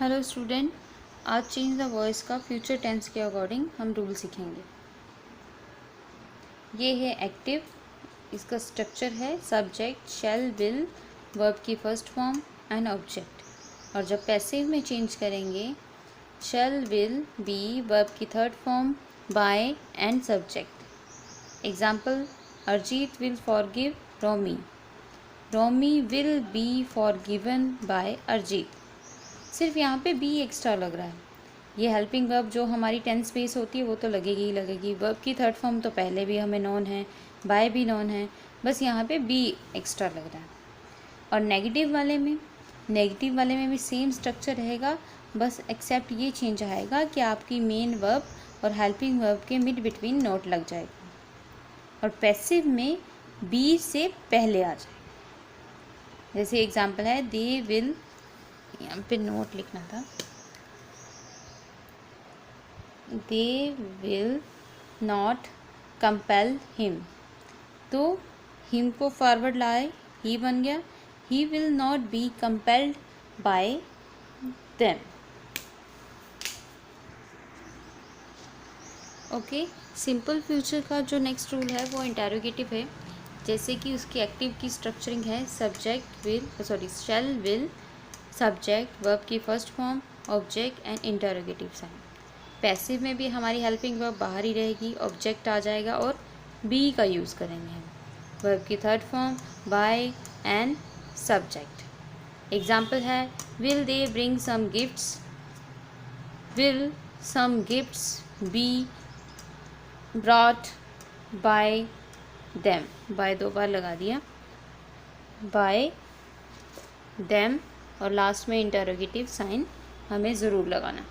Hello student, आज change the voice का future tense के अकॉर्डिंग हम रूल सीखेंगे। ये है एक्टिव, इसका स्ट्रक्चर है सब्जेक्ट, शैल, विल, वर्ब की फर्स्ट फॉर्म एंड ऑब्जेक्ट। और जब पैसिव में चेंज करेंगे शैल, विल, बी, वर्ब की third form, by and subject. Example, Arijit will forgive Romi, Romi will be forgiven by Arijit. सिर्फ यहाँ पे बी एक्स्ट्रा लग रहा है। ये हेल्पिंग वर्ब जो हमारी टेंस बेस होती है वो तो लगेगी ही लगेगी। वर्ब की थर्ड फॉर्म तो पहले भी हमें नॉन है, बाय भी नॉन है, बस यहाँ पे बी एक्स्ट्रा लग रहा है। और नेगेटिव वाले में भी सेम स्ट्रक्चर रहेगा, बस एक्सेप्ट ये चेंज आएगा कि आपकी मेन वर्ब और हेल्पिंग वर्ब के मिड बिटवीन नोट लग जाएगा। और पैसिव में बी से पहले आ जाएगा। जैसे एग्जाम्पल है, दे विल, यहाँ पे नोट लिखना था, दे विल नॉट कंपेल हिम, तो हिम को फॉरवर्ड लाए, ही बन गया, he will not be compelled bye them. Okay, simple future का जो नेक्स्ट रूल है वो इंटेरोगेटिव है। जैसे कि उसकी एक्टिव की स्ट्रक्चरिंग है subject will shall, will, subject, verb की first form, object and interrogative sign. Passive में भी हमारी हेल्पिंग वर्ब बाहर ही रहेगी, ऑब्जेक्ट आ जाएगा और बी का यूज़ करेंगे हम, वर्ब की third form, by and subject. Example है, will they bring some gifts, will some gifts be brought by them, by 2 बार लगा दिया, बाय देम, और लास्ट में इंटरोगेटिव साइन हमें ज़रूर लगाना।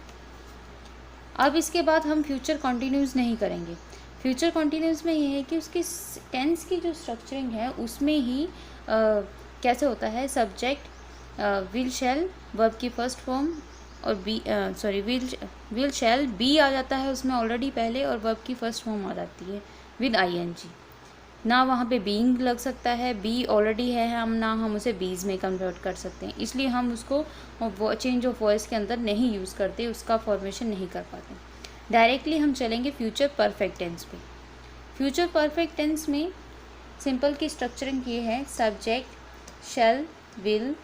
अब इसके बाद हम फ्यूचर कंटिन्यूस नहीं करेंगे। फ्यूचर कंटिन्यूस में ये है कि उसकी टेंस की जो स्ट्रक्चरिंग है उसमें ही कैसे होता है, सब्जेक्ट विल शैल, वर्ब की फर्स्ट फॉर्म और विल शैल, बी आ जाता है उसमें ऑलरेडी पहले और वर्ब की फर्स्ट फॉर्म आ जाती है विद आईएनजी। ना वहाँ पे बीइंग लग सकता है, बी ऑलरेडी है, हम उसे बीज में कन्वर्ट कर सकते हैं, इसलिए हम उसको चेंज ऑफ वॉइस के अंदर नहीं यूज़ करते, उसका फॉर्मेशन नहीं कर पाते। डायरेक्टली हम चलेंगे फ्यूचर परफेक्ट टेंस पे। फ्यूचर परफेक्ट टेंस में सिंपल की स्ट्रक्चरिंग ये है, subject, shall, will,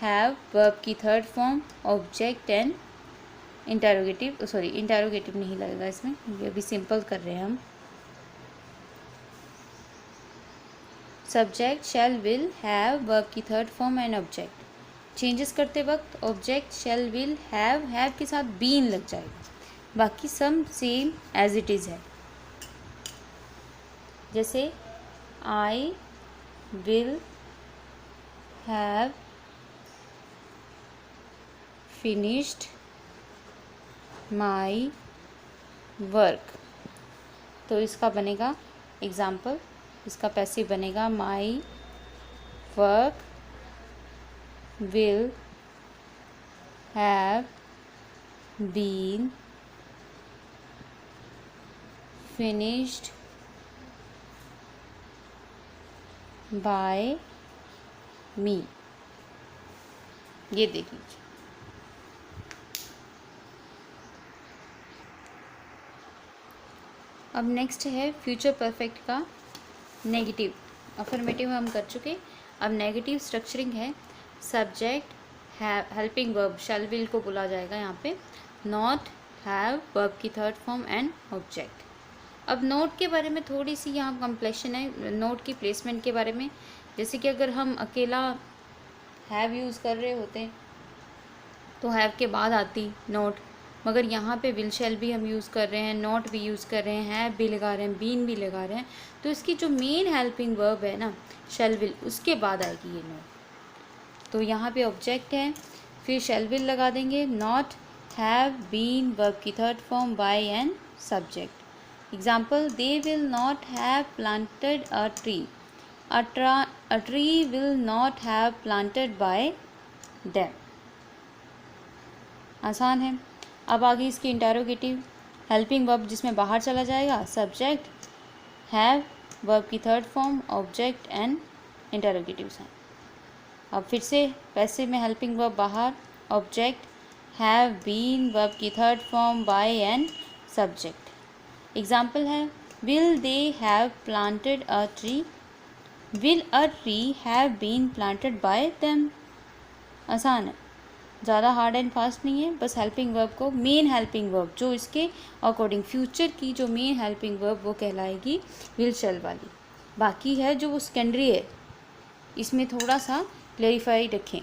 have, verb की third form, object and interrogative नहीं लगेगा इसमें, ये अभी सिंपल कर रहे हैं हम। Subject, shall, will, have, verb की third form and object. Changes करते वक्त ऑब्जेक्ट, शैल, विल, हैव के साथ बीन लग जाएगा, बाकी सम सेम एज इट इज़ है। जैसे I will have finished my work, तो इसका बनेगा एग्जाम्पल, इसका पैसिव बनेगा, my work will have been finished by me. ये देख लीजिए। अब नेक्स्ट है फ्यूचर परफेक्ट का नेगेटिव। अफर्मेटिव हम कर चुके, अब नेगेटिव स्ट्रक्चरिंग है, subject, helping verb shall, will को बोला जाएगा यहाँ पे, नॉट, हैव, वर्ब की थर्ड फॉर्म एंड ऑब्जेक्ट। अब नोट के बारे में थोड़ी सी यहाँ कॉम्प्लेक्शन है, नोट की प्लेसमेंट के बारे में। जैसे कि अगर हम अकेला हैव यूज़ कर रहे होते तो हैव के बाद आती नोट, मगर यहाँ पे विल शैल भी हम यूज़ कर रहे हैं, नॉट भी यूज़ कर रहे हैं, हैव भी लगा रहे हैं, बीन भी लगा रहे हैं, तो इसकी जो मेन हेल्पिंग वर्ब है ना शैल विल, उसके बाद आएगी ये नोट। तो यहाँ पे ऑब्जेक्ट है, फिर शैल विल लगा देंगे, नॉट, हैव, बीन, वर्ब की third form, by and subject. Example, they will not have planted a tree, a tree will not have planted by them। आसान है। अब आगे इसकी इंटरोगेटिव, हेल्पिंग वर्ब जिसमें बाहर चला जाएगा, सब्जेक्ट, हैव, वर्ब की third form, object and interrogative sign. अब फिर से पैसिव में हेल्पिंग वर्ब बाहर, ऑब्जेक्ट, हैव बीन वर्ब की third form by an subject. Example है will they have planted a tree, will a tree have been planted by them. आसान है, ज़्यादा हार्ड एंड फास्ट नहीं है, बस हेल्पिंग वर्ब को, मेन हेल्पिंग वर्ब जो इसके अकॉर्डिंग फ्यूचर की जो मेन हेल्पिंग वर्ब वो कहलाएगी विल शैल वाली। बाकी है जो वो सेकेंडरी है, इसमें थोड़ा सा क्लेरिफाई रखें।